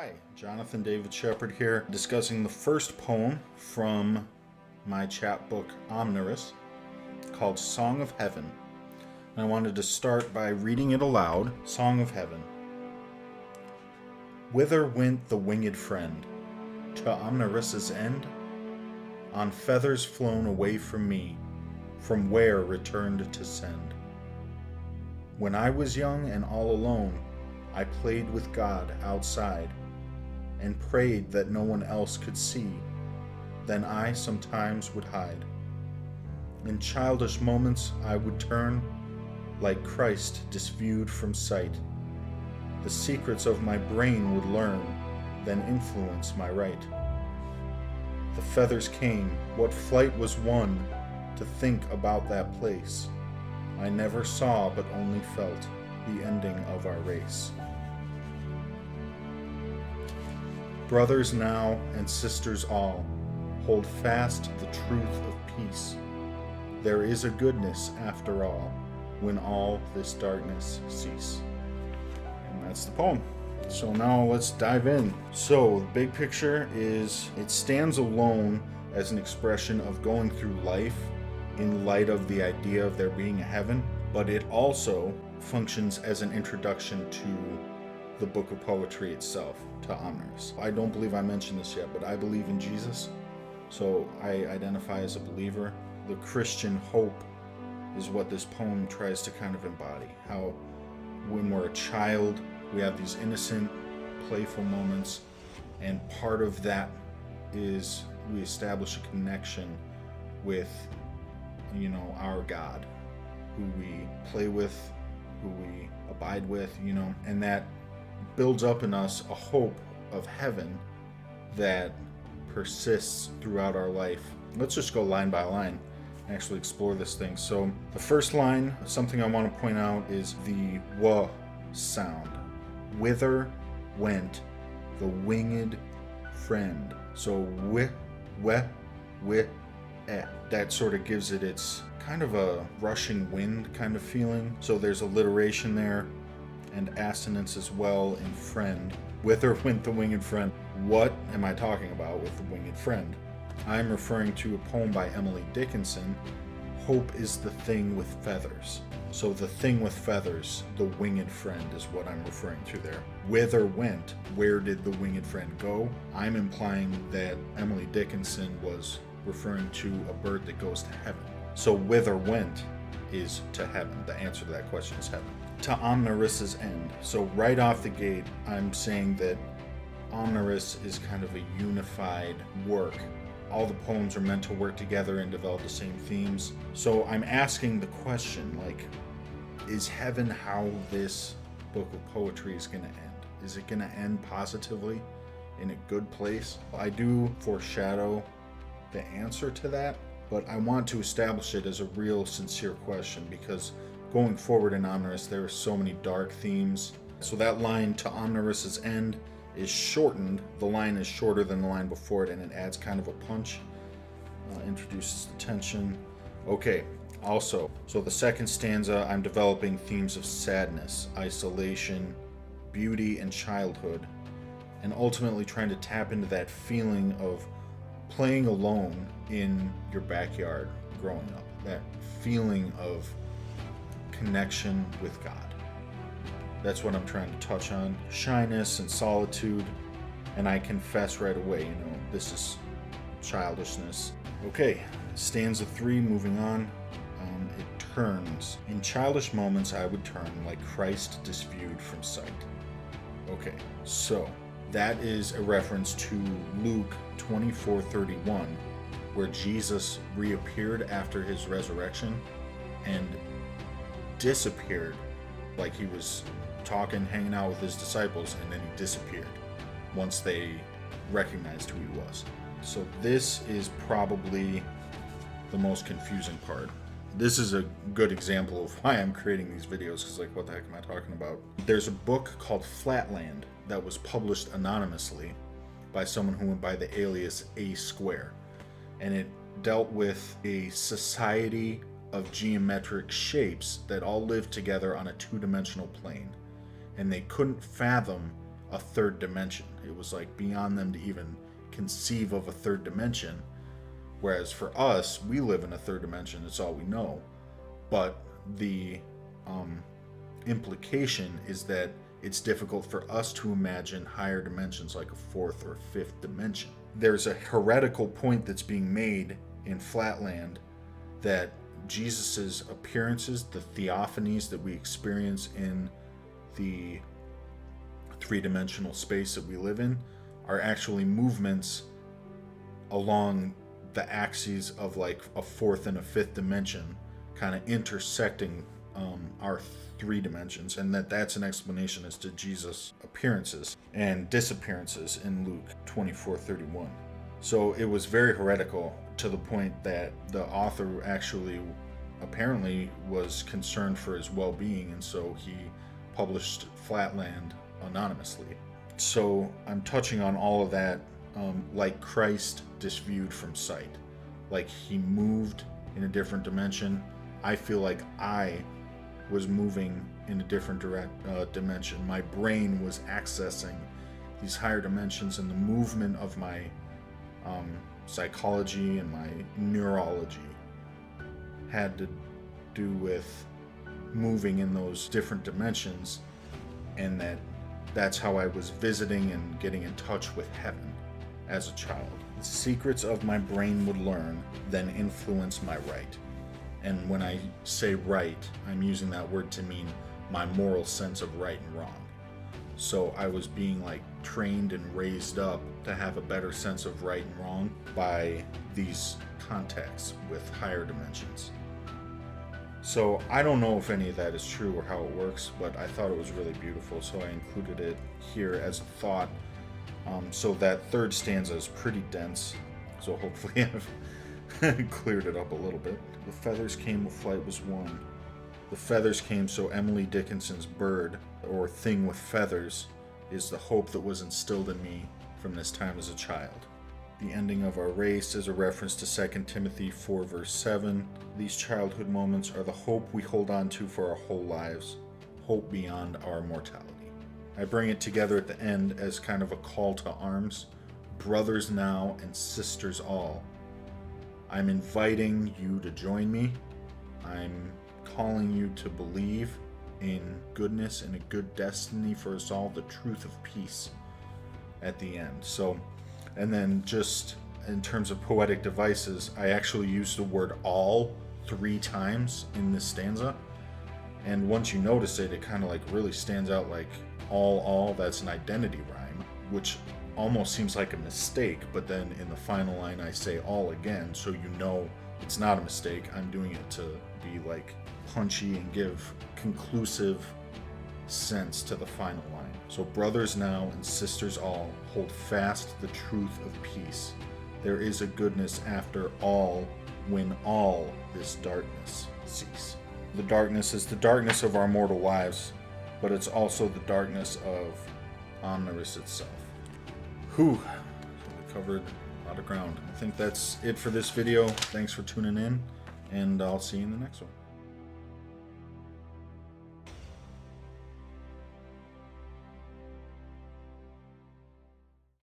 Hi, Jonathan David Shepard here, discussing the first poem from my chapbook Omnirus, called Song of Heaven. And I wanted to start by reading it aloud. Song of Heaven. Whither went the winged friend? To Omnirus's end? On feathers flown away from me, from where returned to send. When I was young and all alone, I played with God outside, and prayed that no one else could see. Then I sometimes would hide. In childish moments I would turn, like Christ disviewed from sight. The secrets of my brain would learn, then influence my right. The feathers came, what flight was won, to think about that place. I never saw but only felt the ending of our race. Brothers now and sisters all, hold fast the truth of peace. There is a goodness after all, when all this darkness cease. And that's the poem. So now let's dive in. So the big picture is it stands alone as an expression of going through life in light of the idea of there being a heaven, but it also functions as an introduction to the book of poetry itself, to Omnirus. I don't believe I mentioned this yet, but I believe in Jesus, so I identify as a believer. The Christian hope is what this poem tries to kind of embody. How when we're a child, we have these innocent, playful moments, and part of that is we establish a connection with, our God, who we play with, who we abide with, and that builds up in us a hope of heaven that persists throughout our life. Let's just go line by line and actually explore this thing. So the first line, something I want to point out, is the W sound. Whither went the winged friend? So that sort of gives it its kind of a rushing wind kind of feeling. So there's alliteration there and assonance as well in friend. Whither went the winged friend? What am I talking about with the winged friend? I'm referring to a poem by Emily Dickinson, Hope is the Thing with Feathers. So the thing with feathers, the winged friend, is what I'm referring to there. Whither went? Where did the winged friend go? I'm implying that Emily Dickinson was referring to a bird that goes to heaven. So whither went is to heaven. The answer to that question is heaven. To Omnirus's end. So right off the gate, I'm saying that Omnirus is kind of a unified work. All the poems are meant to work together and develop the same themes. So I'm asking the question, is heaven how this book of poetry is going to end? Is it going to end positively, in a good place? I do foreshadow the answer to that, but I want to establish it as a real, sincere question, because going forward in Omnirus, there are so many dark themes. So that line, to Omnirus's end, is shortened. The line is shorter than the line before it, and it adds kind of a punch, introduces the tension. Okay, also, so the second stanza, I'm developing themes of sadness, isolation, beauty, and childhood, and ultimately trying to tap into that feeling of playing alone in your backyard growing up, that feeling of connection with God. That's what I'm trying to touch on. Shyness and solitude, and I confess right away, this is childishness. Okay, stanza 3, moving on. It turns. In childish moments I would turn, like Christ disviewed from sight. Okay, so that is a reference to Luke 24:31, where Jesus reappeared after his resurrection and disappeared, like he was talking, hanging out with his disciples, and then he disappeared once they recognized who he was. So this is probably the most confusing part. This is a good example of why I'm creating these videos, because what the heck am I talking about? There's a book called Flatland that was published anonymously by someone who went by the alias A Square, and it dealt with a society of geometric shapes that all lived together on a two-dimensional plane, and they couldn't fathom a third dimension. It was like beyond them to even conceive of a third dimension. Whereas for us, we live in a third dimension. It's all we know. But the implication is that it's difficult for us to imagine higher dimensions like a fourth or fifth dimension. There's a heretical point that's being made in Flatland that Jesus's appearances, the theophanies that we experience in the three-dimensional space that we live in, are actually movements along the axes of like a fourth and a fifth dimension, kind of intersecting our three dimensions, and that's an explanation as to Jesus' appearances and disappearances in Luke 24:31. So it was very heretical to the point that the author actually apparently was concerned for his well-being, and so he published Flatland anonymously. So I'm touching on all of that, like Christ disviewed from sight, like he moved in a different dimension. I feel like I was moving in a different dimension. My brain was accessing these higher dimensions, and the movement of my psychology and my neurology had to do with moving in those different dimensions, and that's how I was visiting and getting in touch with heaven as a child. The secrets of my brain would learn, then influence my right. And when I say right, I'm using that word to mean my moral sense of right and wrong. So I was being like trained and raised up to have a better sense of right and wrong by these contacts with higher dimensions. So I don't know if any of that is true or how it works, but I thought it was really beautiful, so I included it here as a thought. So that third stanza is pretty dense, so hopefully I've cleared it up a little bit. The feathers came with flight was one. The feathers came, so Emily Dickinson's bird, or thing with feathers, is the hope that was instilled in me from this time as a child. The ending of our race is a reference to 2 Timothy 4 verse 7. These childhood moments are the hope we hold on to for our whole lives, hope beyond our mortality. I bring it together at the end as kind of a call to arms. Brothers now and sisters all. I'm inviting you to join me. I'm calling you to believe in goodness and a good destiny for us all, the truth of peace at the end. So, and then just in terms of poetic devices, I actually used the word all 3 times in this stanza. And once you notice it, it kind of like really stands out, like all, that's an identity rhyme, which almost seems like a mistake, but then in the final line I say all again, so you know it's not a mistake. I'm doing it to be like punchy and give conclusive sense to the final line. So brothers now and sisters all, hold fast the truth of peace. There is a goodness after all, when all this darkness cease. The darkness is the darkness of our mortal lives, but it's also the darkness of Omnibus itself. Whew, so we covered a lot of ground. I think that's it for this video. Thanks for tuning in, and I'll see you in the next one.